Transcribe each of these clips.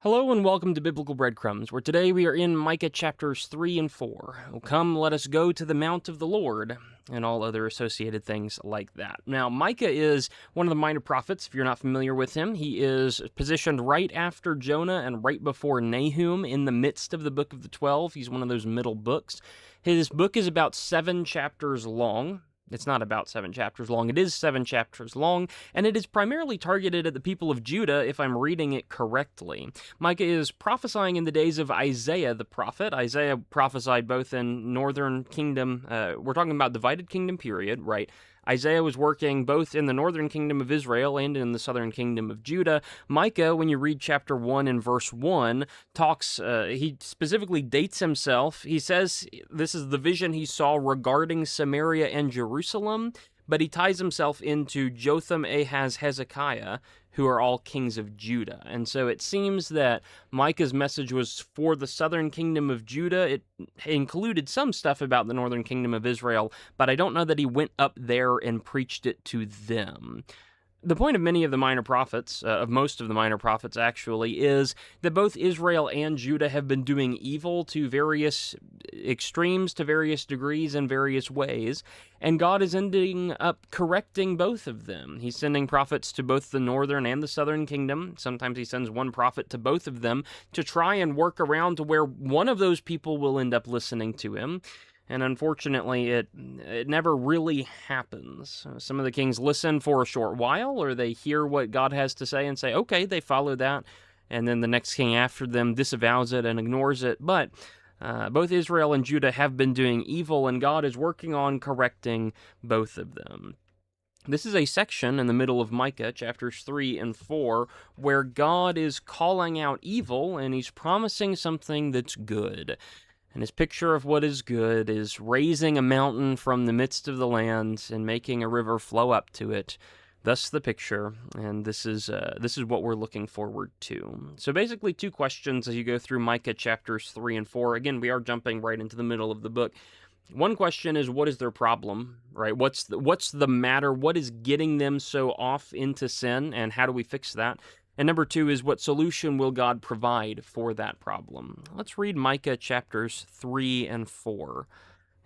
Hello and welcome to Biblical Breadcrumbs, where today we are in Micah chapters 3 and 4. Oh, come, let us go to the mount of the Lord, and all other associated things like that. Now, Micah is one of the minor prophets, if you're not familiar with him. He is positioned right after Jonah and right before Nahum in the midst of the book of the 12. He's one of those middle books. His book is about 7 chapters long. It's not about 7 chapters long. It is 7 chapters long, and it is primarily targeted at the people of Judah, if I'm reading it correctly. Micah is prophesying in the days of Isaiah the prophet. Isaiah prophesied both in northern kingdom, we're talking about divided kingdom period, right? Isaiah was working both in the northern kingdom of Israel and in the southern kingdom of Judah. Micah, when you read chapter 1 and verse 1, he specifically dates himself. He says this is the vision he saw regarding Samaria and Jerusalem, but he ties himself into Jotham, Ahaz, Hezekiah, who are all kings of Judah. And so it seems that Micah's message was for the southern kingdom of Judah. It included some stuff about the northern kingdom of Israel, but I don't know that he went up there and preached it to them. The point of many of the minor prophets, of most of the minor prophets actually, is that both Israel and Judah have been doing evil to various extremes, to various degrees, in various ways, and God is ending up correcting both of them. He's sending prophets to both the northern and the southern kingdom. Sometimes he sends one prophet to both of them to try and work around to where one of those people will end up listening to him. And unfortunately, it never really happens. Some of the kings listen for a short while, or they hear what God has to say and say, okay, they follow that, and then the next king after them disavows it and ignores it. But both Israel and Judah have been doing evil, and God is working on correcting both of them. This is a section in the middle of Micah, chapters 3 and 4, where God is calling out evil, and he's promising something that's good. And his picture of what is good is raising a mountain from the midst of the land and making a river flow up to it. Thus the picture, and this is what we're looking forward to. So basically 2 questions as you go through Micah chapters 3 and 4. Again, we are jumping right into the middle of the book. One question is, what is their problem, right? What's the matter? What is getting them so off into sin, and how do we fix that? And number 2 is, what solution will God provide for that problem? Let's read Micah chapters 3 and 4.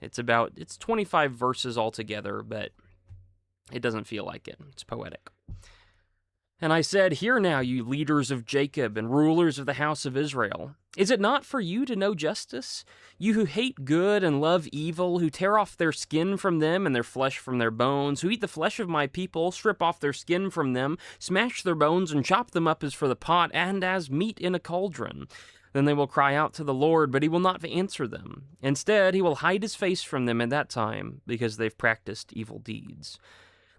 It's 25 verses altogether, but it doesn't feel like it. It's poetic. And I said, hear now, you leaders of Jacob and rulers of the house of Israel. Is it not for you to know justice? You who hate good and love evil, who tear off their skin from them and their flesh from their bones, who eat the flesh of my people, strip off their skin from them, smash their bones and chop them up as for the pot and as meat in a cauldron. Then they will cry out to the Lord, but he will not answer them. Instead, he will hide his face from them at that time, because they've practiced evil deeds.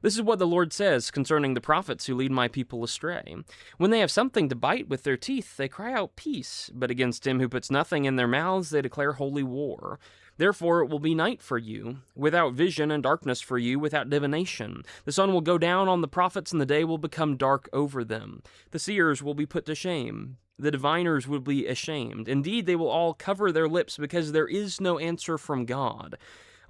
This is what the Lord says concerning the prophets who lead my people astray. When they have something to bite with their teeth, they cry out peace, but against him who puts nothing in their mouths, they declare holy war. Therefore it will be night for you, without vision, and darkness for you, without divination. The sun will go down on the prophets, and the day will become dark over them. The seers will be put to shame. The diviners will be ashamed. Indeed, they will all cover their lips, because there is no answer from God.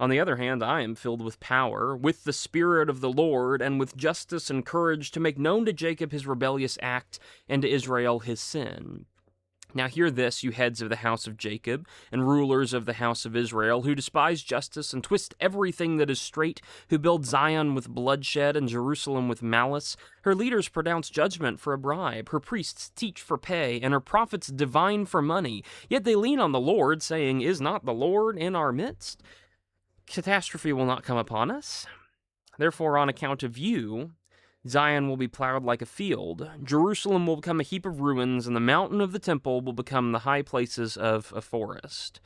On the other hand, I am filled with power, with the Spirit of the Lord, and with justice and courage to make known to Jacob his rebellious act, and to Israel his sin. Now hear this, you heads of the house of Jacob, and rulers of the house of Israel, who despise justice and twist everything that is straight, who build Zion with bloodshed and Jerusalem with malice. Her leaders pronounce judgment for a bribe, her priests teach for pay, and her prophets divine for money. Yet they lean on the Lord, saying, is not the Lord in our midst? Catastrophe will not come upon us. Therefore, on account of you, Zion will be plowed like a field, Jerusalem will become a heap of ruins, and the mountain of the temple will become the high places of a forest.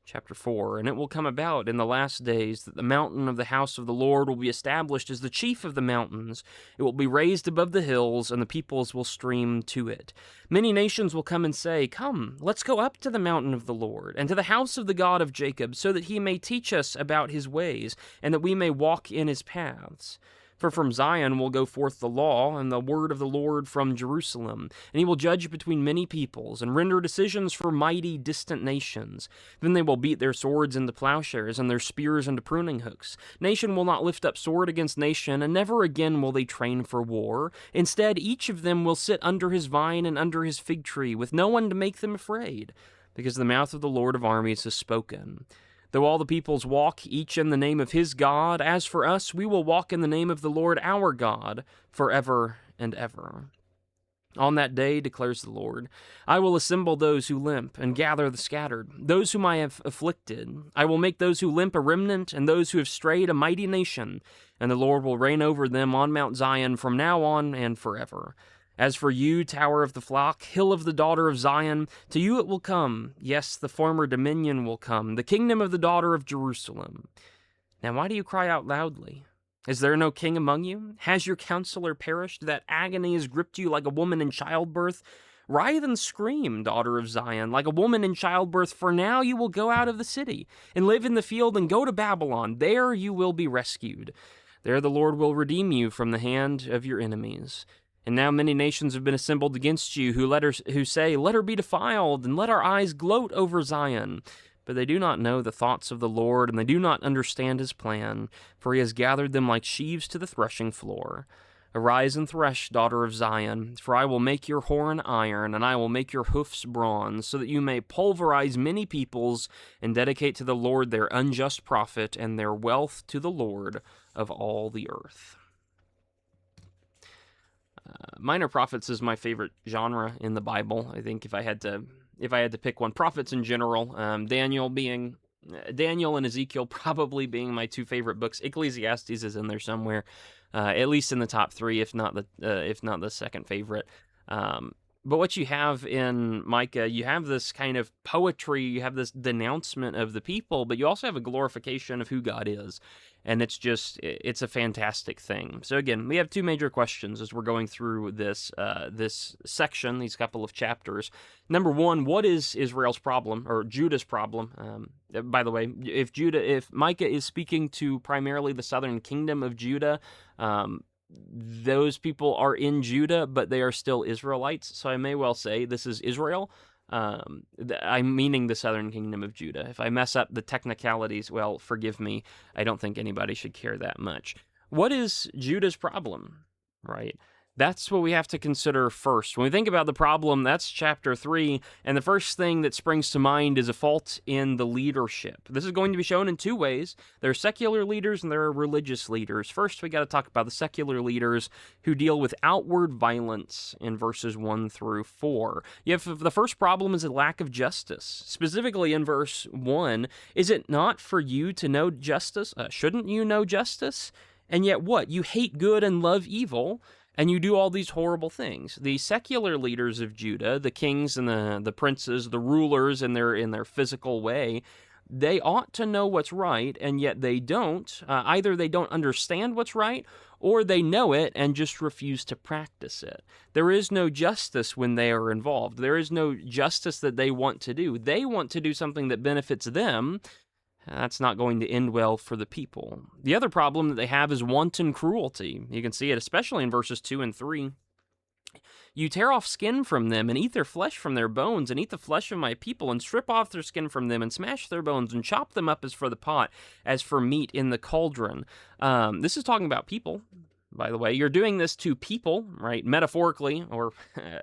Chapter 4, and it will come about in the last days that the mountain of the house of the Lord will be established as the chief of the mountains. It will be raised above the hills, and the peoples will stream to it. Many nations will come and say, come, let's go up to the mountain of the Lord, and to the house of the God of Jacob, so that he may teach us about his ways, and that we may walk in his paths. For from Zion will go forth the law and the word of the Lord from Jerusalem. And he will judge between many peoples, and render decisions for mighty distant nations. Then they will beat their swords into plowshares, and their spears into pruning hooks. Nation will not lift up sword against nation, and never again will they train for war. Instead, each of them will sit under his vine and under his fig tree, with no one to make them afraid, because the mouth of the Lord of armies has spoken. Though all the peoples walk, each in the name of his God, as for us, we will walk in the name of the Lord our God, forever and ever. On that day, declares the Lord, I will assemble those who limp, and gather the scattered, those whom I have afflicted. I will make those who limp a remnant, and those who have strayed a mighty nation, and the Lord will reign over them on Mount Zion from now on and forever. As for you, tower of the flock, hill of the daughter of Zion, to you it will come. Yes, the former dominion will come, the kingdom of the daughter of Jerusalem. Now why do you cry out loudly? Is there no king among you? Has your counselor perished? That agony has gripped you like a woman in childbirth? Writhe and scream, daughter of Zion, like a woman in childbirth, for now you will go out of the city, and live in the field, and go to Babylon. There you will be rescued. There the Lord will redeem you from the hand of your enemies. And now many nations have been assembled against you, who say, Let her be defiled, and let our eyes gloat over Zion. But they do not know the thoughts of the Lord, and they do not understand his plan, for he has gathered them like sheaves to the threshing floor. Arise and thresh, daughter of Zion, for I will make your horn iron, and I will make your hoofs bronze, so that you may pulverize many peoples, and dedicate to the Lord their unjust profit, and their wealth to the Lord of all the earth. Minor prophets is my favorite genre in the Bible. I think if I had to pick one, prophets in general, Daniel and Ezekiel probably being my two favorite books. Ecclesiastes is in there somewhere, at least in the top three, if not the second favorite. But what you have in Micah, you have this kind of poetry, you have this denouncement of the people, but you also have a glorification of who God is. And it's a fantastic thing. So again, we have two major questions as we're going through this section, these couple of chapters. Number one, what is Israel's problem, or Judah's problem? By the way, if Micah is speaking to primarily the southern kingdom of Judah, those people are in Judah, but they are still Israelites. So I may well say this is Israel. I'm meaning the southern kingdom of Judah. If I mess up the technicalities, well, forgive me. I don't think anybody should care that much. What is Judah's problem, right? That's what we have to consider first. When we think about the problem, that's chapter 3, and the first thing that springs to mind is a fault in the leadership. This is going to be shown in two ways. There are secular leaders and there are religious leaders. First, we got to talk about the secular leaders who deal with outward violence in verses 1 through 4. The first problem is a lack of justice. Specifically in verse 1, is it not for you to know justice? Shouldn't you know justice? And yet what? You hate good and love evil, and you do all these horrible things. The secular leaders of Judah, the kings and the princes, the rulers in their physical way, they ought to know what's right, and yet they don't. Either they don't understand what's right, or they know it and just refuse to practice it. There is no justice when they are involved. There is no justice that they want to do. They want to do something that benefits them. That's not going to end well for the people. The other problem that they have is wanton cruelty. You can see it especially in verses 2 and 3. You tear off skin from them, and eat their flesh from their bones, and eat the flesh of my people, and strip off their skin from them, and smash their bones, and chop them up as for the pot, as for meat in the cauldron. This is talking about people, by the way. You're doing this to people, right, metaphorically, or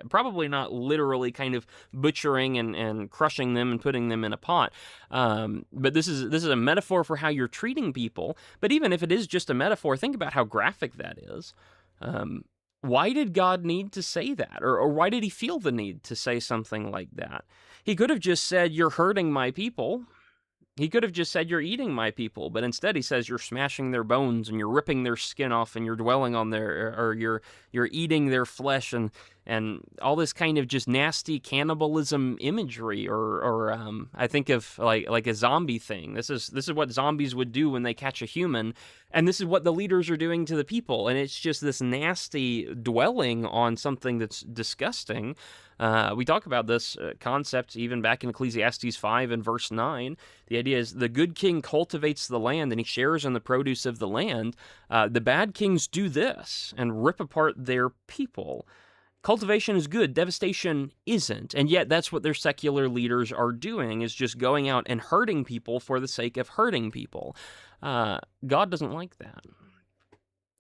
probably not literally kind of butchering and crushing them and putting them in a pot. But this is a metaphor for how you're treating people. But even if it is just a metaphor, think about how graphic that is. Why did God need to say that? Or why did he feel the need to say something like that? He could have just said, you're hurting my people. He could have just said, you're eating my people, but instead he says, you're smashing their bones, and you're ripping their skin off, and you're dwelling on you're eating their flesh, and and all this kind of just nasty cannibalism imagery, or I think of like a zombie thing. This is what zombies would do when they catch a human, and this is what the leaders are doing to the people, and it's just this nasty dwelling on something that's disgusting. We talk about this concept even back in Ecclesiastes 5 and verse 9. The idea is the good king cultivates the land and he shares in the produce of the land. The bad kings do this and rip apart their people. Cultivation is good, devastation isn't, and yet that's what their secular leaders are doing, is just going out and hurting people for the sake of hurting people. God doesn't like that.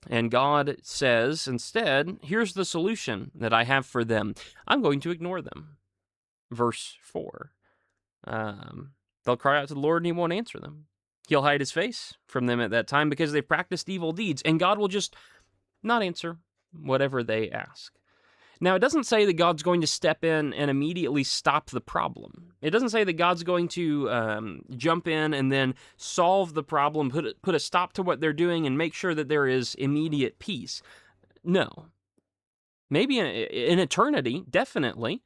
And God says, instead, here's the solution that I have for them. I'm going to ignore them. Verse 4. They'll cry out to the Lord and he won't answer them. He'll hide his face from them at that time because they've practiced evil deeds, and God will just not answer whatever they ask. Now, it doesn't say that God's going to step in and immediately stop the problem. It doesn't say that God's going to jump in and then solve the problem, put a stop to what they're doing, and make sure that there is immediate peace. No. Maybe in eternity, definitely,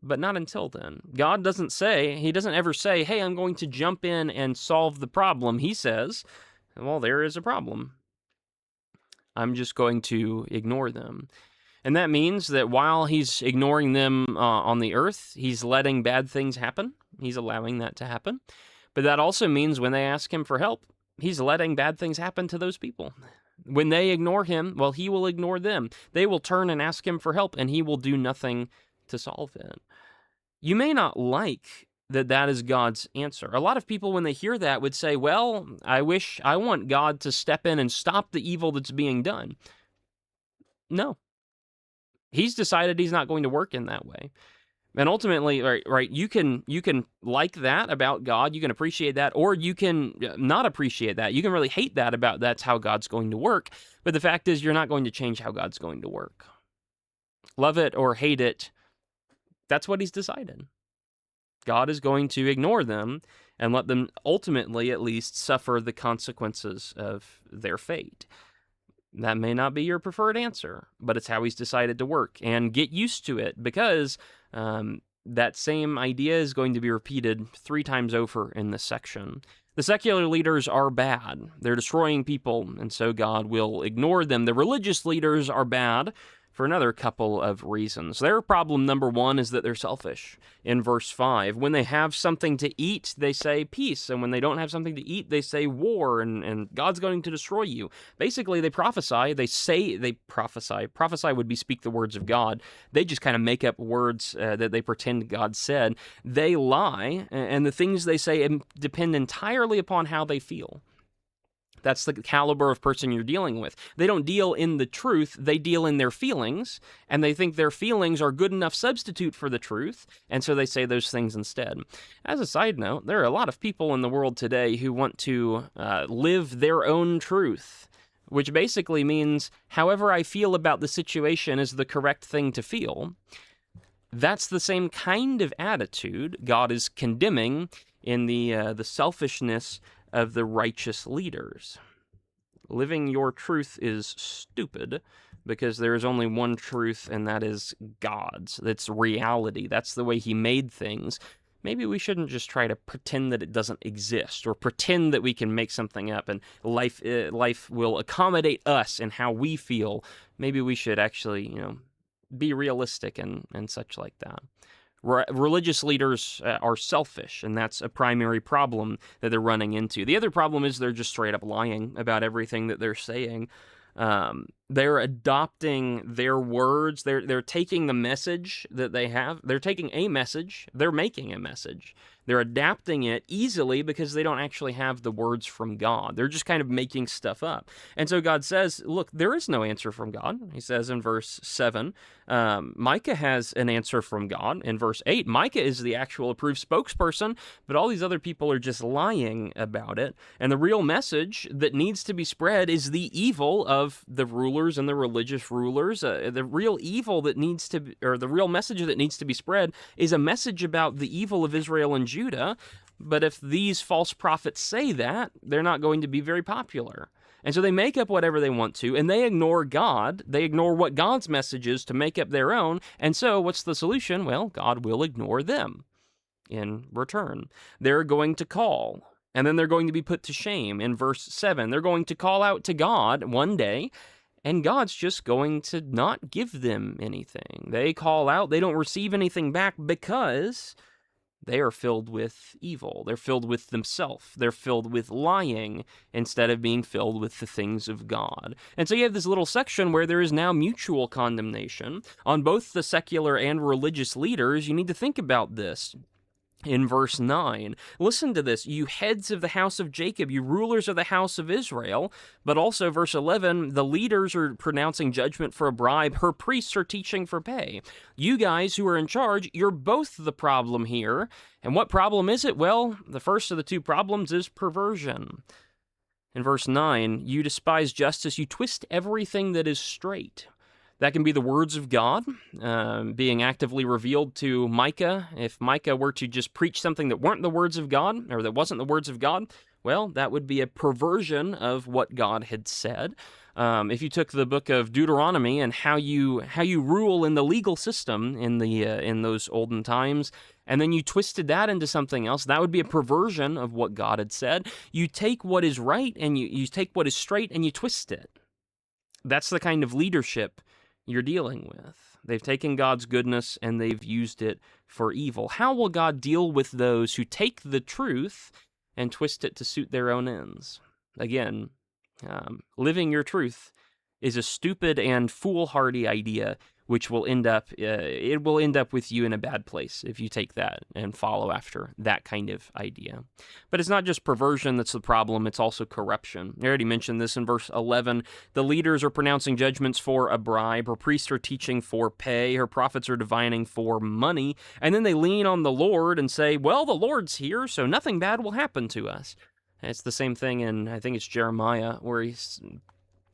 but not until then. God doesn't say, he doesn't ever say, hey, I'm going to jump in and solve the problem. He says, well, there is a problem. I'm just going to ignore them. And that means that while he's ignoring them on the earth, he's letting bad things happen. He's allowing that to happen. But that also means when they ask him for help, he's letting bad things happen to those people. When they ignore him, well, he will ignore them. They will turn and ask him for help, and he will do nothing to solve it. You may not like that is God's answer. A lot of people, when they hear that, would say, well, I want God to step in and stop the evil that's being done. No. He's decided he's not going to work in that way. And ultimately, right, you can like that about God, you can appreciate that, or you can not appreciate that. You can really hate that about that's how God's going to work. But the fact is, you're not going to change how God's going to work. Love it or hate it, that's what he's decided. God is going to ignore them and let them ultimately, at least, suffer the consequences of their fate. That may not be your preferred answer, but it's how he's decided to work. And get used to it, because that same idea is going to be repeated 3 times over in this section. The secular leaders are bad. They're destroying people, and so God will ignore them. The religious leaders are bad for another couple of reasons. Their problem number 1 is that they're selfish. In verse 5, when they have something to eat, they say peace, and when they don't have something to eat, they say war, and God's going to destroy you. Basically, they prophesy, they prophesy. Prophesy would be speak the words of God. They just kind of make up words that they pretend God said. They lie, and the things they say depend entirely upon how they feel. That's the caliber of person you're dealing with. They don't deal in the truth, they deal in their feelings, and they think their feelings are good enough substitute for the truth, and so they say those things instead. As a side note, there are a lot of people in the world today who want to live their own truth, which basically means however I feel about the situation is the correct thing to feel. That's the same kind of attitude God is condemning in the selfishness of the righteous leaders. Living your truth is stupid because there is only one truth, and that is God's. That's reality. That's the way he made things. Maybe we shouldn't just try to pretend that it doesn't exist, or pretend that we can make something up and life will accommodate us and how we feel. Maybe we should actually, be realistic and such like that. Religious leaders are selfish, and that's a primary problem that they're running into. The other problem is they're just straight up lying about everything that they're saying. They're adopting their words. They're taking the message that they have. They're taking a message. They're making a message. They're adapting it easily because they don't actually have the words from God. They're just kind of making stuff up. And so God says, look, there is no answer from God. He says in verse 7, Micah has an answer from God. In verse 8, Micah is the actual approved spokesperson, but all these other people are just lying about it. And the real message that needs to be spread is the evil of the rulers and the religious rulers. The real evil that needs to be, or the real message that needs to be spread is a message about the evil of Israel and Judah. But if these false prophets say that, they're not going to be very popular. And so they make up whatever they want to, and they ignore God. They ignore what God's message is to make up their own. And so what's the solution? Well, God will ignore them in return. They're going to call, and then they're going to be put to shame. In verse 7, they're going to call out to God one day, and God's just going to not give them anything. They call out, they don't receive anything back because they are filled with evil. They're filled with themselves. They're filled with lying instead of being filled with the things of God. And so you have this little section where there is now mutual condemnation on both the secular and religious leaders. You need to think about this. In verse 9, listen to this, you heads of the house of Jacob, you rulers of the house of Israel. But also verse 11, the leaders are pronouncing judgment for a bribe, her priests are teaching for pay. You guys who are in charge, you're both the problem here. And what problem is it? Well, the first of the two problems is perversion. In verse 9, you despise justice, you twist everything that is straight. That can be the words of God being actively revealed to Micah. If Micah were to just preach something that weren't the words of God, or that wasn't the words of God, well, that would be a perversion of what God had said. If you took the book of Deuteronomy and how you rule in the legal system in those olden times, and then you twisted that into something else, that would be a perversion of what God had said. You take what is right and you take what is straight and you twist it. That's the kind of leadership you're dealing with. They've taken God's goodness and they've used it for evil. How will God deal with those who take the truth and twist it to suit their own ends? Again, living your truth is a stupid and foolhardy idea, which will end up with you in a bad place if you take that and follow after that kind of idea. But it's not just perversion that's the problem, it's also corruption. I already mentioned this in verse 11. The leaders are pronouncing judgments for a bribe, her priests are teaching for pay, her prophets are divining for money, and then they lean on the Lord and say, well, the Lord's here, so nothing bad will happen to us. And it's the same thing in, I think it's Jeremiah,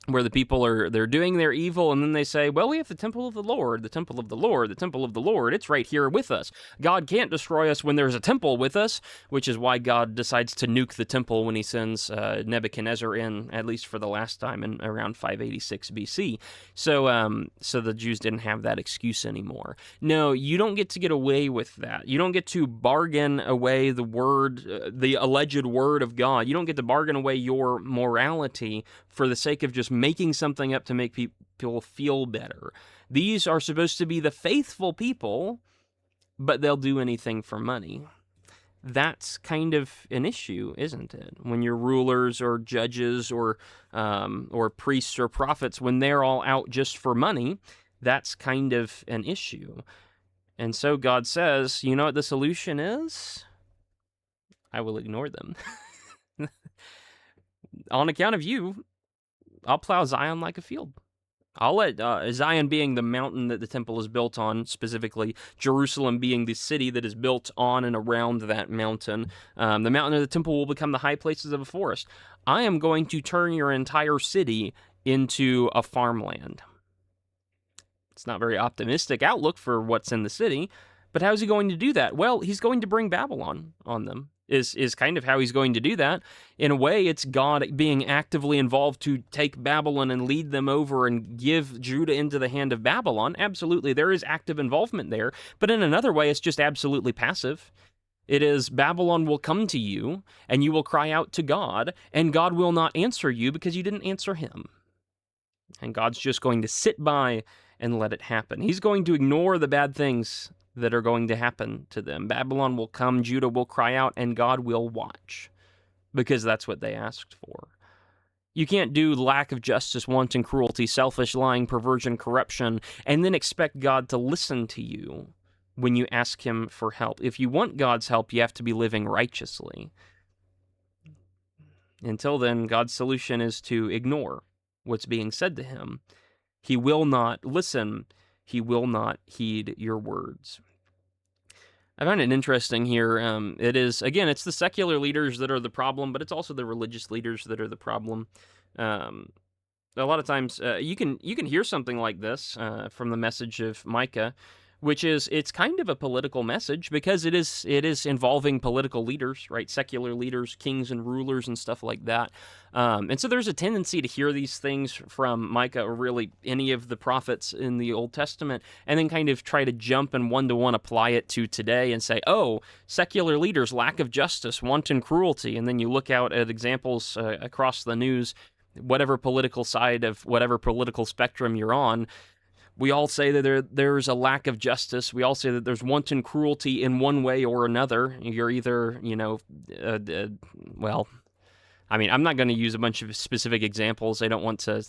where the people they're doing their evil, and then they say, well, we have the temple of the Lord, the temple of the Lord, the temple of the Lord. It's right here with us. God can't destroy us when there's a temple with us, which is why God decides to nuke the temple when he sends Nebuchadnezzar in, at least for the last time, in around 586 BC. So the Jews didn't have that excuse anymore. No, you don't get to get away with that. You don't get to bargain away the alleged word of God. You don't get to bargain away your morality for the sake of just making something up to make people feel better. These are supposed to be the faithful people, but they'll do anything for money. That's kind of an issue, isn't it? When your rulers or judges or priests or prophets, when they're all out just for money, that's kind of an issue. And so God says, you know what the solution is? I will ignore them. On account of you, I'll plow Zion like a field. I'll let Zion being the mountain that the temple is built on, specifically Jerusalem being the city that is built on and around that mountain. The mountain of the temple will become the high places of a forest. I am going to turn your entire city into a farmland. It's not a very optimistic outlook for what's in the city, but how's he going to do that? Well, he's going to bring Babylon on them. Is kind of how he's going to do that. In a way, it's God being actively involved to take Babylon and lead them over and give Judah into the hand of Babylon. Absolutely, there is active involvement there. But in another way, it's just absolutely passive. It is Babylon will come to you, and you will cry out to God, and God will not answer you because you didn't answer him. And God's just going to sit by and let it happen. He's going to ignore the bad things that are going to happen to them. Babylon will come, Judah will cry out, and God will watch, because that's what they asked for. You can't do lack of justice, wanton cruelty, selfish lying, perversion, corruption, and then expect God to listen to you when you ask him for help. If you want God's help, you have to be living righteously. Until then, God's solution is to ignore what's being said to him. He will not listen. He will not heed your words. I find it interesting here. It's the secular leaders that are the problem, but it's also the religious leaders that are the problem. A lot of times, you can hear something like this from the message of Micah, which is, it's kind of a political message because it is involving political leaders, right? Secular leaders, kings and rulers and stuff like that. And so there's a tendency to hear these things from Micah, or really any of the prophets in the Old Testament, and then kind of try to jump and one-to-one apply it to today and say, oh, secular leaders, lack of justice, wanton cruelty. And then you look out at examples across the news, whatever political side of whatever political spectrum you're on, we all say that there's a lack of justice. We all say that there's wanton cruelty in one way or another. You're either, well, I mean, I'm not going to use a bunch of specific examples. I don't want to.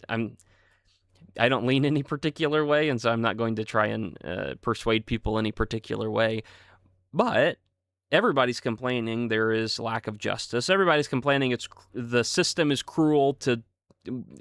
I don't lean any particular way, and so I'm not going to try and persuade people any particular way. But everybody's complaining there is lack of justice. Everybody's complaining the system is cruel to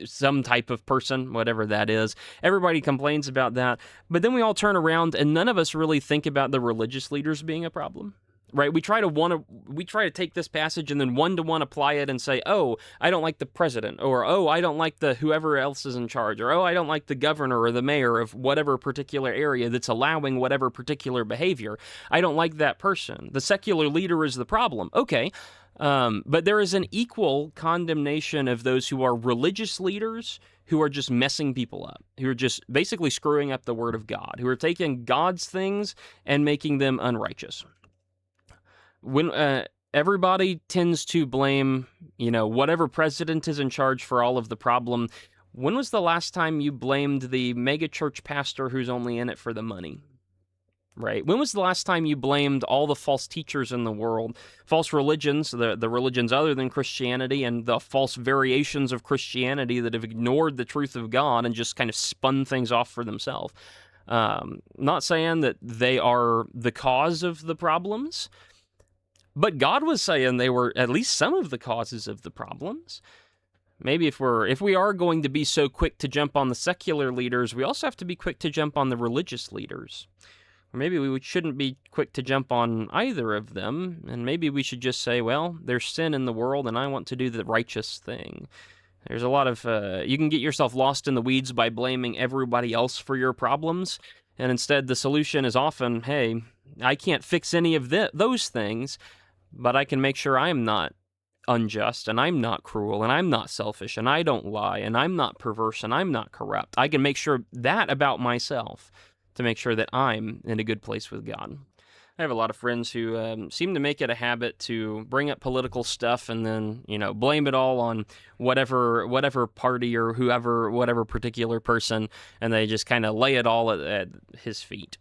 some type of person, whatever that is. Everybody complains about that. But then we all turn around and none of us really think about the religious leaders being a problem. Right? We try to take this passage and then one-to-one apply it and say, oh, I don't like the president, or oh, I don't like the whoever else is in charge, or oh, I don't like the governor or the mayor of whatever particular area that's allowing whatever particular behavior. I don't like that person. The secular leader is the problem. Okay. But there is an equal condemnation of those who are religious leaders who are just messing people up, who are just basically screwing up the word of God, who are taking God's things and making them unrighteous. When everybody tends to blame, whatever president is in charge for all of the problem, when was the last time you blamed the megachurch pastor who's only in it for the money? Right? When was the last time you blamed all the false teachers in the world, false religions, the religions other than Christianity, and the false variations of Christianity that have ignored the truth of God and just kind of spun things off for themselves? Not saying that they are the cause of the problems, but God was saying they were at least some of the causes of the problems. Maybe if we are going to be so quick to jump on the secular leaders, we also have to be quick to jump on the religious leaders. Or maybe we shouldn't be quick to jump on either of them, and maybe we should just say, well, there's sin in the world, and I want to do the righteous thing. There's a lot of, you can get yourself lost in the weeds by blaming everybody else for your problems, and instead the solution is often, hey, I can't fix any of those things, but I can make sure I'm not unjust, and I'm not cruel, and I'm not selfish, and I don't lie, and I'm not perverse, and I'm not corrupt. I can make sure that about myself to make sure that I'm in a good place with God. I have a lot of friends who seem to make it a habit to bring up political stuff and then, blame it all on whatever party or whatever particular person, and they just kind of lay it all at his feet.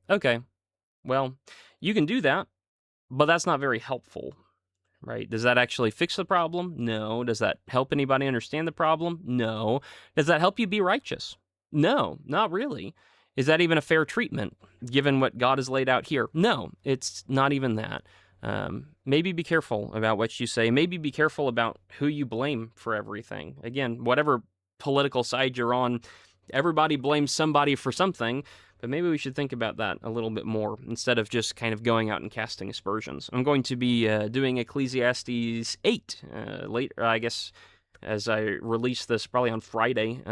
Okay, well, you can do that, but that's not very helpful, right? Does that actually fix the problem? No. Does that help anybody understand the problem? No. Does that help you be righteous? No, not really. Is that even a fair treatment, given what God has laid out here? No, it's not even that. Maybe be careful about what you say. Maybe be careful about who you blame for everything. Again, whatever political side you're on, everybody blames somebody for something, but maybe we should think about that a little bit more instead of just kind of going out and casting aspersions. I'm going to be doing Ecclesiastes 8 later, I guess, as I release this probably on Friday,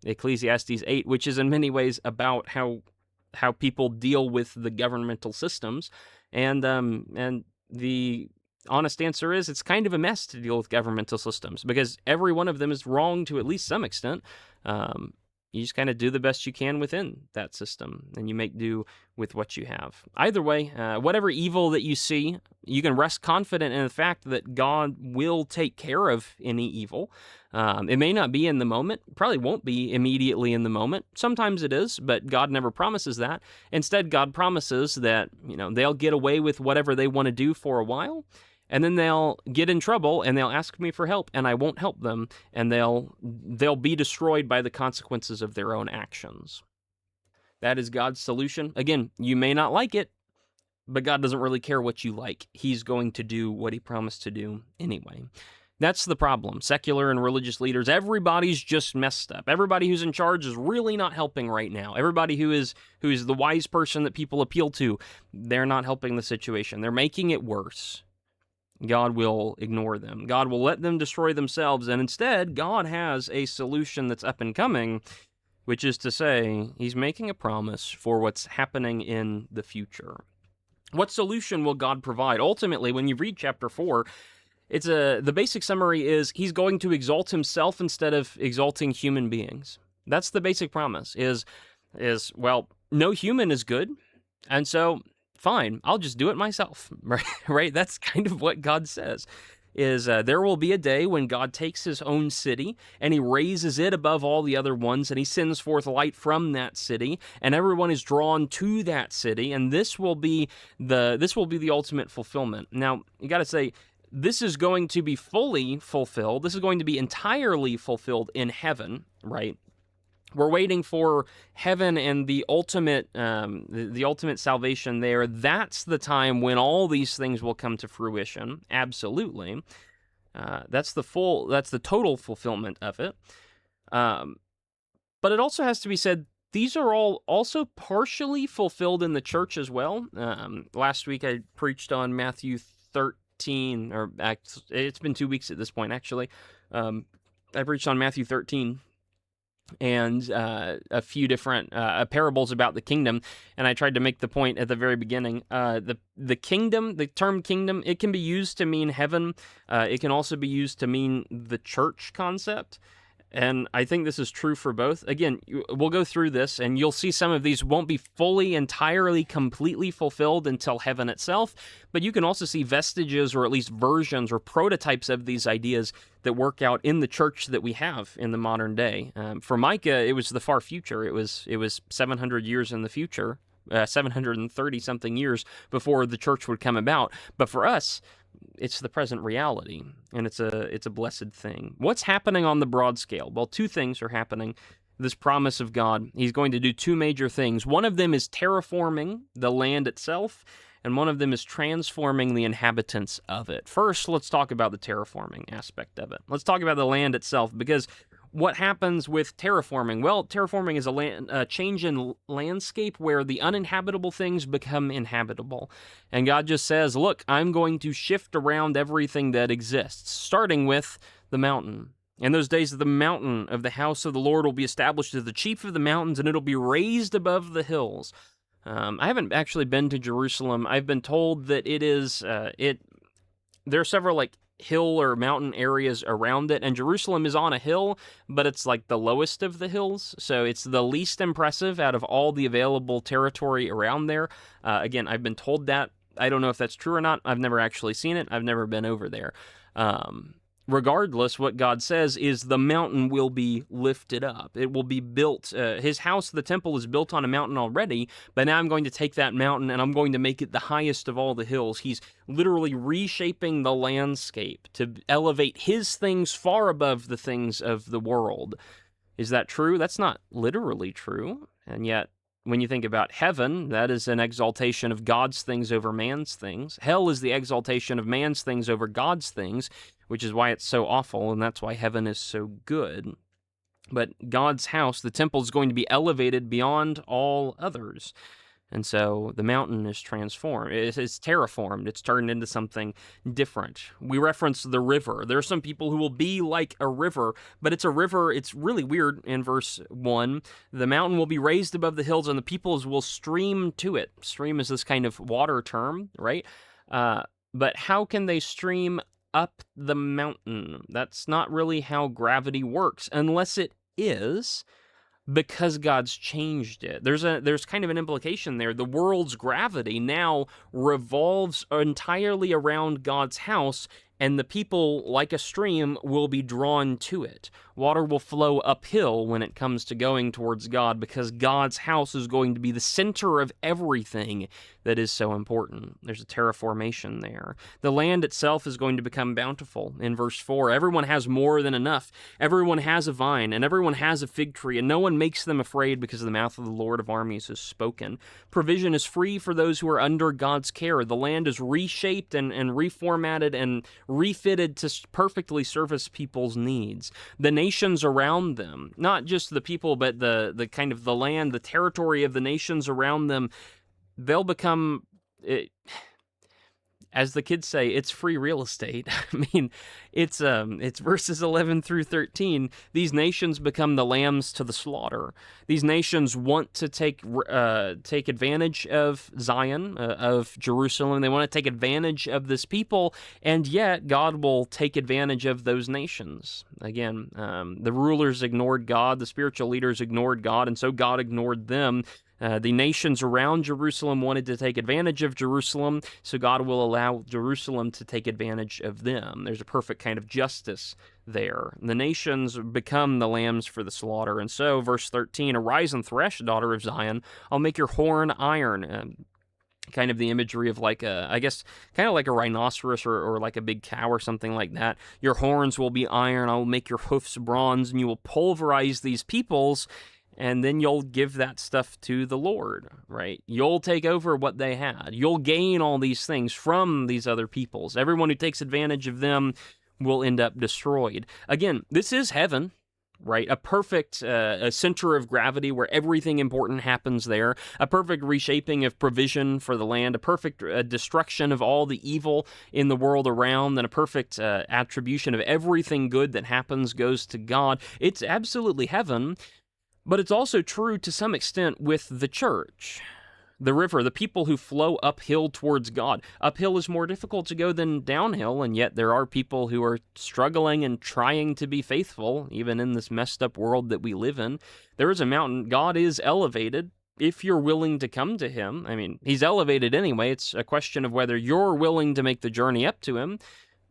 Ecclesiastes 8, which is in many ways about how people deal with the governmental systems, and the honest answer is it's kind of a mess to deal with governmental systems because every one of them is wrong to at least some extent. You just kind of do the best you can within that system, and you make do with what you have. Either way, whatever evil that you see, you can rest confident in the fact that God will take care of any evil. It may not be in the moment, probably won't be immediately in the moment. Sometimes it is, but God never promises that. Instead, God promises that, they'll get away with whatever they want to do for a while, and then they'll get in trouble and they'll ask me for help and I won't help them, and they'll be destroyed by the consequences of their own actions. That is God's solution. Again, you may not like it, but God doesn't really care what you like. He's going to do what he promised to do anyway. That's the problem. Secular and religious leaders, everybody's just messed up. Everybody who's in charge is really not helping right now. Everybody who is the wise person that people appeal to, they're not helping the situation. They're making it worse. God will ignore them. God will let them destroy themselves, and instead, God has a solution that's up and coming, which is to say, he's making a promise for what's happening in the future. What solution will God provide? Ultimately, when you read chapter 4, the basic summary is he's going to exalt himself instead of exalting human beings. That's the basic promise, is well, no human is good, and so fine, I'll just do it myself, right? That's kind of what God says. There will be a day when God takes his own city and he raises it above all the other ones, and he sends forth light from that city, and everyone is drawn to that city, and this will be the ultimate fulfillment. Now, you got to say, this is going to be fully fulfilled. This is going to be entirely fulfilled in heaven, right? We're waiting for heaven and the ultimate salvation there. That's the time when all these things will come to fruition. Absolutely. That's the total fulfillment of it. But it also has to be said, these are all also partially fulfilled in the church as well. Last week I preached on Matthew 13, or it's been 2 weeks at this point, actually. I preached on Matthew 13 and a few different parables about the kingdom, and I tried to make the point at the very beginning. The kingdom, the term kingdom, it can be used to mean heaven. It can also be used to mean the church concept. And I think this is true for both. Again, we'll go through this, and you'll see some of these won't be fully, entirely, completely fulfilled until heaven itself, but you can also see vestiges, or at least versions or prototypes of these ideas that work out in the church that we have in the modern day. For Micah, it was the far future. It was 700 years in the future, 730-something years before the church would come about. But for us, it's the present reality, and it's a blessed thing. What's happening on the broad scale? Well, two things are happening. This promise of God, he's going to do two major things. One of them is terraforming the land itself, and one of them is transforming the inhabitants of it. First, let's talk about the terraforming aspect of it. Let's talk about the land itself, because what happens with terraforming? Well, terraforming is a change in landscape where the uninhabitable things become inhabitable. And God just says, look, I'm going to shift around everything that exists, starting with the mountain. In those days, the mountain of the house of the Lord will be established as the chief of the mountains, and it'll be raised above the hills. I haven't actually been to Jerusalem. I've been told that there are several hill or mountain areas around it, and Jerusalem is on a hill, but it's like the lowest of the hills, so it's the least impressive out of all the available territory around there. Again, I've been told that. I don't know if that's true or not. I've never actually seen it. I've never been over there. Regardless, what God says is the mountain will be lifted up. It will be built. His house, the temple, is built on a mountain already, but now I'm going to take that mountain and I'm going to make it the highest of all the hills. He's literally reshaping the landscape to elevate his things far above the things of the world. Is that true? That's not literally true. And yet, when you think about heaven, that is an exaltation of God's things over man's things. Hell is the exaltation of man's things over God's things, which is why it's so awful, and that's why heaven is so good. But God's house, the temple, is going to be elevated beyond all others. And so the mountain is transformed. It's terraformed. It's turned into something different. We reference the river. There are some people who will be like a river, but it's a river. It's really weird in verse 1. The mountain will be raised above the hills, and the peoples will stream to it. Stream is this kind of water term, right? But how can they stream up the mountain? That's not really how gravity works, unless it is, because God's changed it. There's kind of an implication there. The world's gravity now revolves entirely around God's house, and the people, like a stream, will be drawn to it. Water will flow uphill when it comes to going towards God, because God's house is going to be the center of everything that is so important. There's a terraformation there. The land itself is going to become bountiful. In verse 4, everyone has more than enough. Everyone has a vine, and everyone has a fig tree, and no one makes them afraid, because the mouth of the Lord of armies has spoken. Provision is free for those who are under God's care. The land is reshaped and reformatted and refitted to perfectly service people's needs. The nations around them, not just the people, but the kind of the land, the territory of the nations around them, they'll become as the kids say, it's free real estate. I mean, it's verses 11 through 13. These nations become the lambs to the slaughter. These nations want to take advantage of Zion, of Jerusalem. They want to take advantage of this people, and yet God will take advantage of those nations. Again, the rulers ignored God, the spiritual leaders ignored God, and so God ignored them. The nations around Jerusalem wanted to take advantage of Jerusalem, so God will allow Jerusalem to take advantage of them. There's a perfect kind of justice there. The nations become the lambs for the slaughter. And so, verse 13, arise and thresh, daughter of Zion. I'll make your horn iron. Kind of the imagery of like I guess, kind of like a rhinoceros or like a big cow or something like that. Your horns will be iron. I will make your hoofs bronze, and you will pulverize these peoples. And then you'll give that stuff to the Lord, right? You'll take over what they had. You'll gain all these things from these other peoples. Everyone who takes advantage of them will end up destroyed. Again, this is heaven, right? A perfect a center of gravity where everything important happens there. A perfect reshaping of provision for the land. A perfect destruction of all the evil in the world around. And a perfect attribution of everything good that happens goes to God. It's absolutely heaven. But it's also true to some extent with the church. The river, the people who flow uphill towards God. Uphill is more difficult to go than downhill, and yet there are people who are struggling and trying to be faithful, even in this messed up world that we live in. There is a mountain. God is elevated if you're willing to come to him. I mean, he's elevated anyway. It's a question of whether you're willing to make the journey up to him.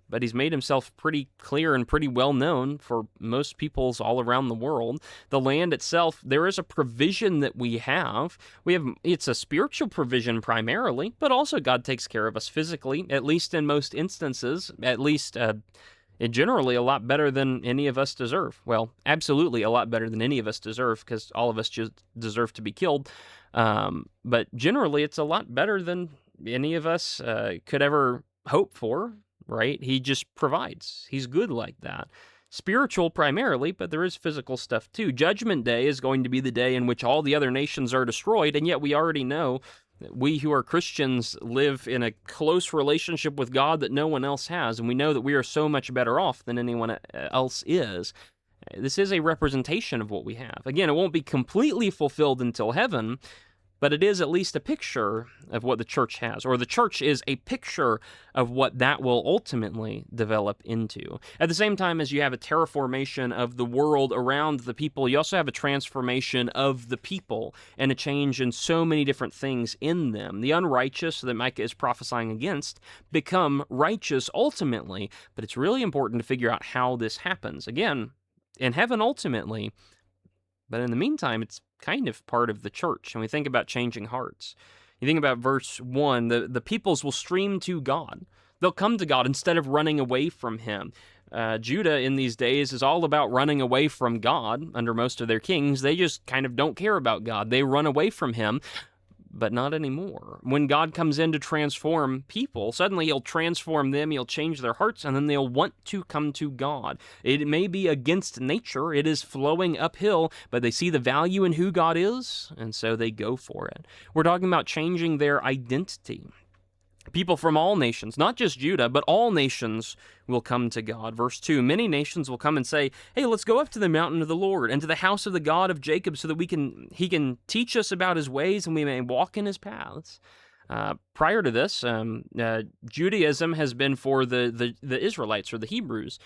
But he's made himself pretty clear and pretty well known for most peoples all around the world. The land itself, there is a provision that we have. It's a spiritual provision primarily, but also God takes care of us physically, at least in most instances, at least generally a lot better than any of us deserve. Well, absolutely a lot better than any of us deserve, because all of us just deserve to be killed. But generally it's a lot better than any of us could ever hope for. Right? He just provides. He's good like that. Spiritual primarily, but there is physical stuff too. Judgment Day is going to be the day in which all the other nations are destroyed, and yet we already know that we who are Christians live in a close relationship with God that no one else has, and we know that we are so much better off than anyone else is. This is a representation of what we have. Again, it won't be completely fulfilled until heaven, but it is at least a picture of what the church has, or the church is a picture of what that will ultimately develop into. At the same time as you have a terraformation of the world around the people, you also have a transformation of the people and a change in so many different things in them. The unrighteous that Micah is prophesying against become righteous ultimately, but it's really important to figure out how this happens. Again, in heaven ultimately, but in the meantime, it's kind of part of the church. And we think about changing hearts. You think about verse 1, the peoples will stream to God. They'll come to God instead of running away from him. Judah in these days is all about running away from God under most of their kings. They just kind of don't care about God. They run away from him. But not anymore. When God comes in to transform people, suddenly he'll transform them, he'll change their hearts, and then they'll want to come to God. It may be against nature, it is flowing uphill, but they see the value in who God is, and so they go for it. We're talking about changing their identity. People from all nations, not just Judah, but all nations will come to God. Verse 2, many nations will come and say, hey, let's go up to the mountain of the Lord and to the house of the God of Jacob so that he can teach us about his ways and we may walk in his paths. Prior to this, Judaism has been for the Israelites or the Hebrews.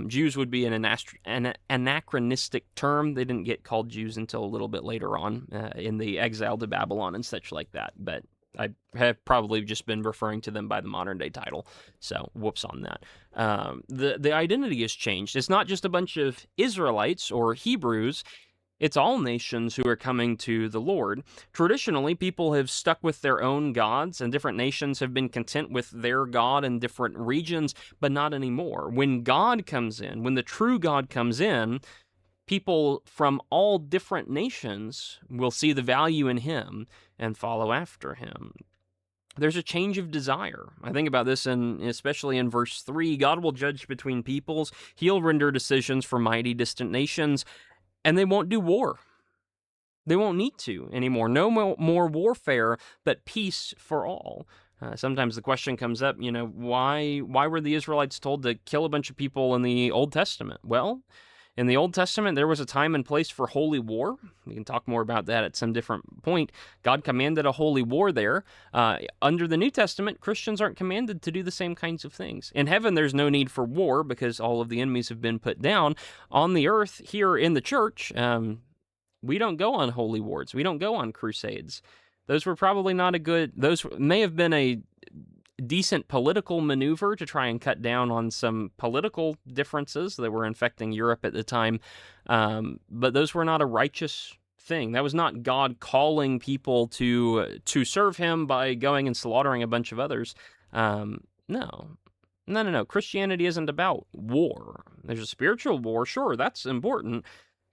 Jews would be an anachronistic term. They didn't get called Jews until a little bit later on in the exile to Babylon and such like that, but I have probably just been referring to them by the modern day title, so whoops on that. The identity has changed. It's not just a bunch of Israelites or Hebrews, it's all nations who are coming to the Lord. Traditionally, people have stuck with their own gods, and different nations have been content with their God in different regions, but not anymore. When God comes in, when the true God comes in, people from all different nations will see the value in him and follow after him. There's a change of desire. I think about this, especially in verse 3. God will judge between peoples. He'll render decisions for mighty distant nations, and they won't do war. They won't need to anymore. No more warfare, but peace for all. Sometimes the question comes up, why were the Israelites told to kill a bunch of people in the Old Testament? Well, in the Old Testament, there was a time and place for holy war. We can talk more about that at some different point. God commanded a holy war there. Under the New Testament, Christians aren't commanded to do the same kinds of things. In heaven, there's no need for war because all of the enemies have been put down. On the earth, here in the church, we don't go on holy wars. We don't go on crusades. Those were probably not those may have been a decent political maneuver to try and cut down on some political differences that were infecting Europe at the time. But those were not a righteous thing. That was not God calling people to serve him by going and slaughtering a bunch of others. No. Christianity isn't about war. There's a spiritual war, sure, that's important,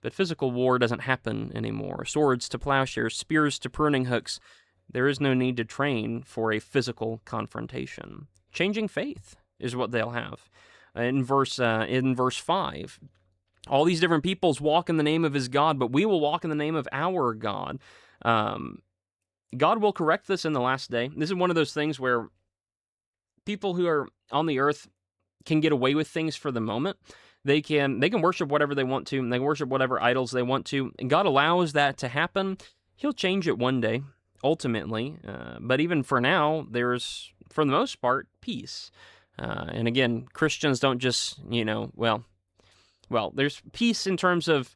but physical war doesn't happen anymore. Swords to plowshares, spears to pruning hooks. There is no need to train for a physical confrontation. Changing faith is what they'll have. In verse 5, all these different peoples walk in the name of his God, but we will walk in the name of our God. God will correct this in the last day. This is one of those things where people who are on the earth can get away with things for the moment. They can worship whatever they want to, and they can worship whatever idols they want to, and God allows that to happen. He'll change it one day, ultimately, but even for now, there's, for the most part, peace. And again, Christians don't just, there's peace in terms of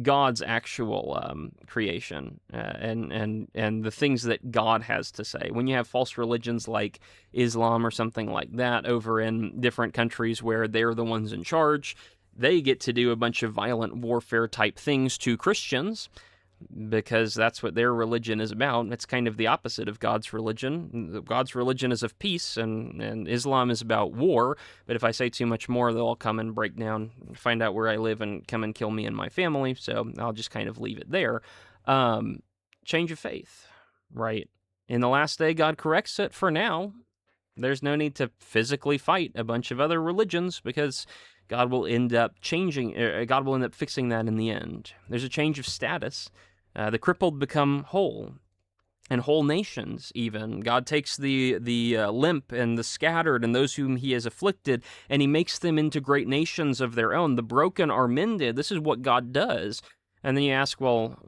God's actual creation and the things that God has to say. When you have false religions like Islam or something like that over in different countries where they're the ones in charge, they get to do a bunch of violent warfare type things to Christians because that's what their religion is about. It's kind of the opposite of God's religion. God's religion is of peace, and Islam is about war. But if I say too much more, they'll all come and break down, find out where I live, and come and kill me and my family. So I'll just kind of leave it there. Change of faith, right? In the last day, God corrects it. For now, there's no need to physically fight a bunch of other religions because God will end up fixing that in the end. There's a change of status. The crippled become whole, and whole nations even. God takes the limp and the scattered and those whom he has afflicted, and he makes them into great nations of their own. The broken are mended. This is what God does. And then you ask, well,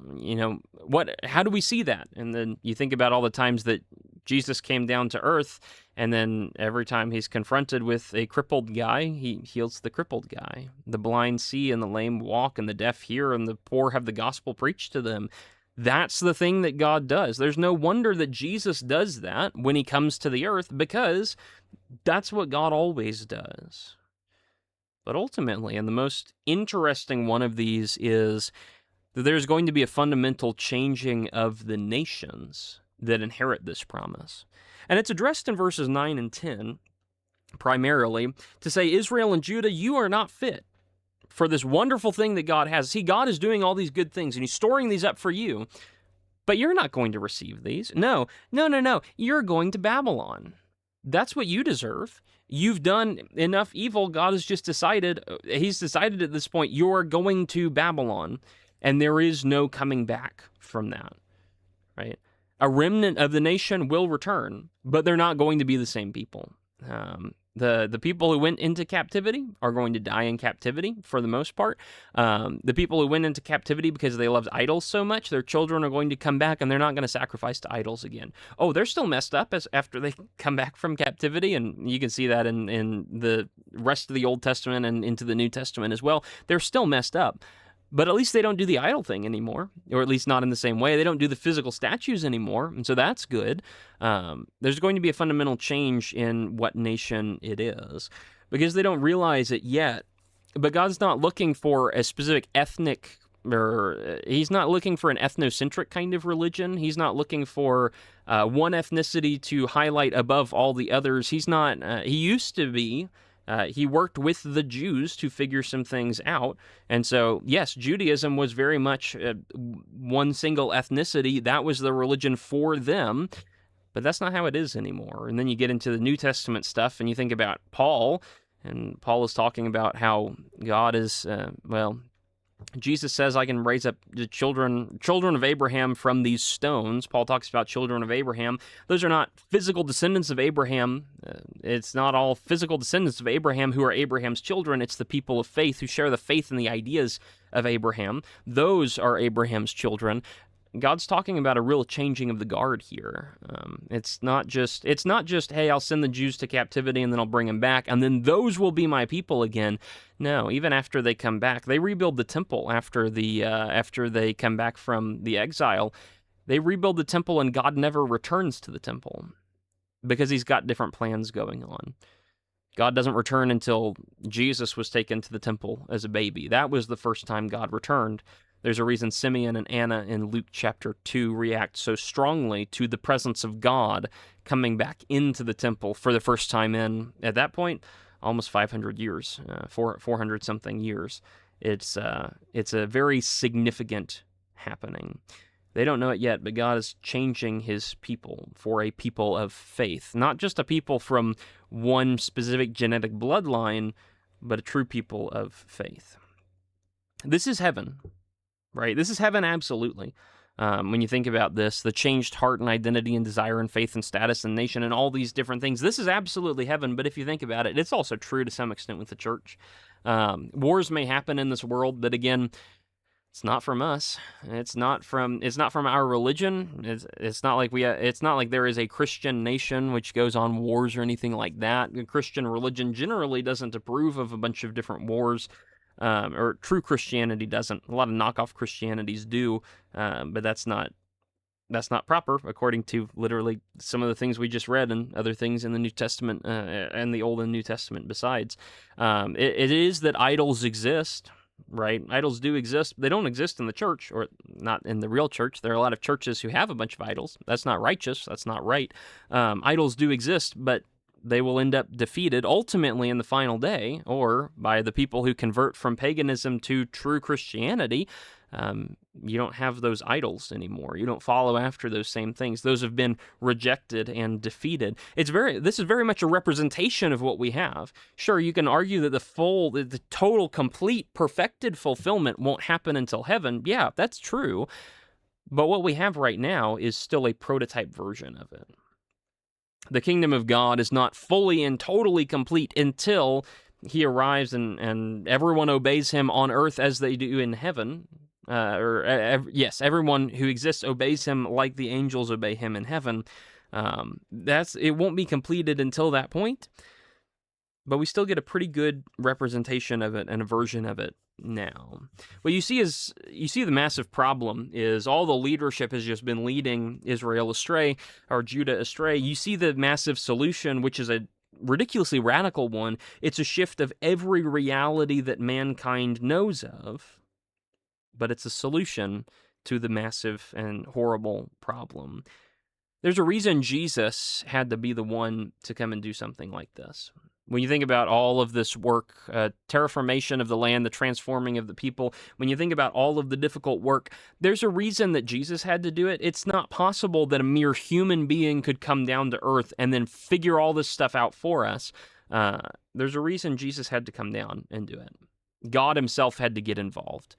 how do we see that? And then you think about all the times that Jesus came down to earth, and then every time he's confronted with a crippled guy, he heals the crippled guy. The blind see, and the lame walk, and the deaf hear, and the poor have the gospel preached to them. That's the thing that God does. There's no wonder that Jesus does that when he comes to the earth, because that's what God always does. But ultimately, and the most interesting one of these is that there's going to be a fundamental changing of the nations that inherit this promise. And it's addressed in verses 9 and 10, primarily, to say, Israel and Judah, you are not fit for this wonderful thing that God has. See, God is doing all these good things, and he's storing these up for you, but you're not going to receive these. No. You're going to Babylon. That's what you deserve. You've done enough evil. God has just decided, he's decided at this point, you're going to Babylon, and there is no coming back from that, right? A remnant of the nation will return, but they're not going to be the same people. The people who went into captivity are going to die in captivity for the most part. The people who went into captivity because they loved idols so much, their children are going to come back and they're not going to sacrifice to idols again. Oh, they're still messed up after they come back from captivity, and you can see that in the rest of the Old Testament and into the New Testament as well. They're still messed up. But at least they don't do the idol thing anymore, or at least not in the same way. They don't do the physical statues anymore, and so that's good. There's going to be a fundamental change in what nation it is, because they don't realize it yet. But God's not looking for a specific ethnic, or he's not looking for an ethnocentric kind of religion. He's not looking for one ethnicity to highlight above all the others. He used to be. He worked with the Jews to figure some things out. And so, yes, Judaism was very much one single ethnicity. That was the religion for them. But that's not how it is anymore. And then you get into the New Testament stuff, and you think about Paul, and Paul is talking about how God is, Jesus says, I can raise up the children of Abraham from these stones. Paul talks about children of Abraham. Those are not physical descendants of Abraham. It's not all physical descendants of Abraham who are Abraham's children. It's the people of faith who share the faith and the ideas of Abraham. Those are Abraham's children. God's talking about a real changing of the guard here. It's not just, hey, I'll send the Jews to captivity and then I'll bring them back, and then those will be my people again. No, even after they come back, they rebuild the temple after they come back from the exile. They rebuild the temple, and God never returns to the temple because He's got different plans going on. God doesn't return until Jesus was taken to the temple as a baby. That was the first time God returned. There's a reason Simeon and Anna in Luke chapter 2 react so strongly to the presence of God coming back into the temple for the first time in, at that point, almost 500 years, 400-something years. It's a very significant happening. They don't know it yet, but God is changing His people for a people of faith. Not just a people from one specific genetic bloodline, but a true people of faith. This is heaven. Right? This is heaven, absolutely. When you think about this, the changed heart and identity and desire and faith and status and nation and all these different things, this is absolutely heaven. But if you think about it, it's also true to some extent with the church. Wars may happen in this world, but again, it's not from us. It's not from our religion. It's not like there is a Christian nation which goes on wars or anything like that. The Christian religion generally doesn't approve of a bunch of different wars. Or true Christianity doesn't. A lot of knockoff Christianities do, but that's not proper, according to literally some of the things we just read and other things in the New Testament and the Old and New Testament besides. It is that idols exist, right? Idols do exist. They don't exist in the church, or not in the real church. There are a lot of churches who have a bunch of idols. That's not righteous. That's not right. Idols do exist, but they will end up defeated ultimately in the final day, or by the people who convert from paganism to true Christianity. You don't have those idols anymore. You don't follow after those same things. Those have been rejected and defeated. This is very much a representation of what we have. Sure, you can argue that the total, complete, perfected fulfillment won't happen until heaven. Yeah, that's true. But what we have right now is still a prototype version of it. The kingdom of God is not fully and totally complete until He arrives and everyone obeys Him on earth as they do in heaven. Everyone who exists obeys Him like the angels obey Him in heaven. It won't be completed until that point, but we still get a pretty good representation of it and a version of it now. What you see the massive problem is all the leadership has just been leading Israel astray, or Judah astray. You see the massive solution, which is a ridiculously radical one. It's a shift of every reality that mankind knows of, but it's a solution to the massive and horrible problem. There's a reason Jesus had to be the one to come and do something like this. When you think about all of this work, terraformation of the land, the transforming of the people, when you think about all of the difficult work, there's a reason that Jesus had to do it. It's not possible that a mere human being could come down to earth and then figure all this stuff out for us. There's a reason Jesus had to come down and do it. God Himself had to get involved.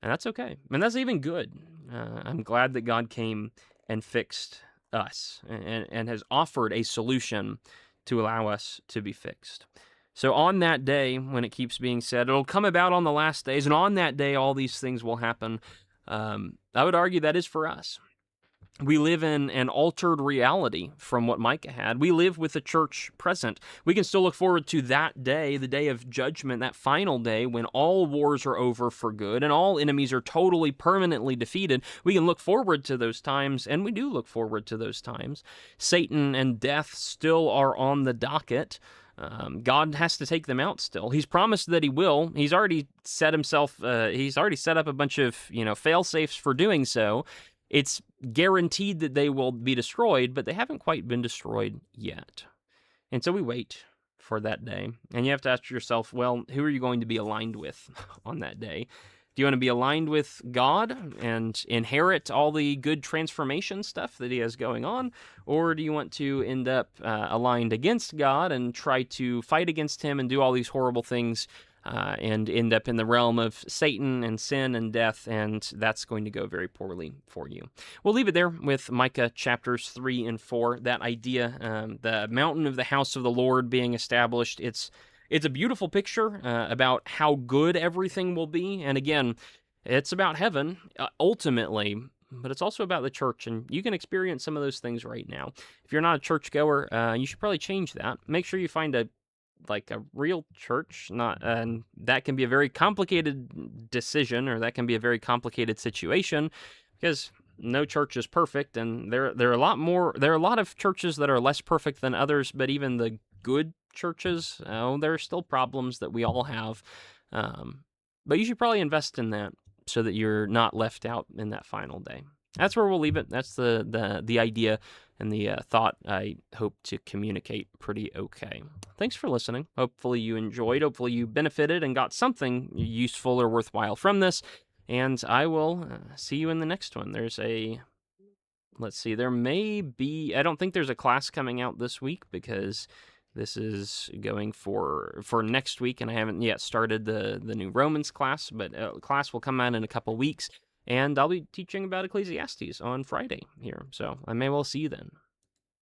And that's okay. And that's even good. I'm glad that God came and fixed us and has offered a solution to allow us to be fixed. So on that day, when it keeps being said, it'll come about on the last days, and on that day, all these things will happen. I would argue that is for us. We live in an altered reality from what Micah had. We live with the church present. We can still look forward to that day, the day of judgment, that final day when all wars are over for good and all enemies are totally, permanently defeated. We can look forward to those times, and we do look forward to those times. Satan and death still are on the docket. God has to take them out still. He's promised that He will. He's already set up a bunch of, fail-safes for doing so. It's guaranteed that they will be destroyed, but they haven't quite been destroyed yet. And so we wait for that day. And you have to ask yourself, well, who are you going to be aligned with on that day? Do you want to be aligned with God and inherit all the good transformation stuff that He has going on? Or do you want to end up aligned against God and try to fight against Him and do all these horrible things and end up in the realm of Satan and sin and death, and that's going to go very poorly for you. We'll leave it there with Micah chapters 3 and 4, that idea, the mountain of the house of the Lord being established. It's a beautiful picture about how good everything will be, and again, it's about heaven, ultimately, but it's also about the church, and you can experience some of those things right now. If you're not a churchgoer, you should probably change that. Make sure you find a real church, not, and that can be a very complicated decision, or that can be a very complicated situation, because no church is perfect, and there are a lot of churches that are less perfect than others, but even the good churches, there are still problems that we all have. But you should probably invest in that so that you're not left out in that final day. That's where we'll leave it. That's the idea and the thought I hope to communicate pretty okay. Thanks for listening. Hopefully you enjoyed. Hopefully you benefited and got something useful or worthwhile from this. And I will see you in the next one. Let's see, there may be, I don't think there's a class coming out this week because this is going for next week, and I haven't yet started the new Romans class, but class will come out in a couple weeks. And I'll be teaching about Ecclesiastes on Friday here, so I may well see you then.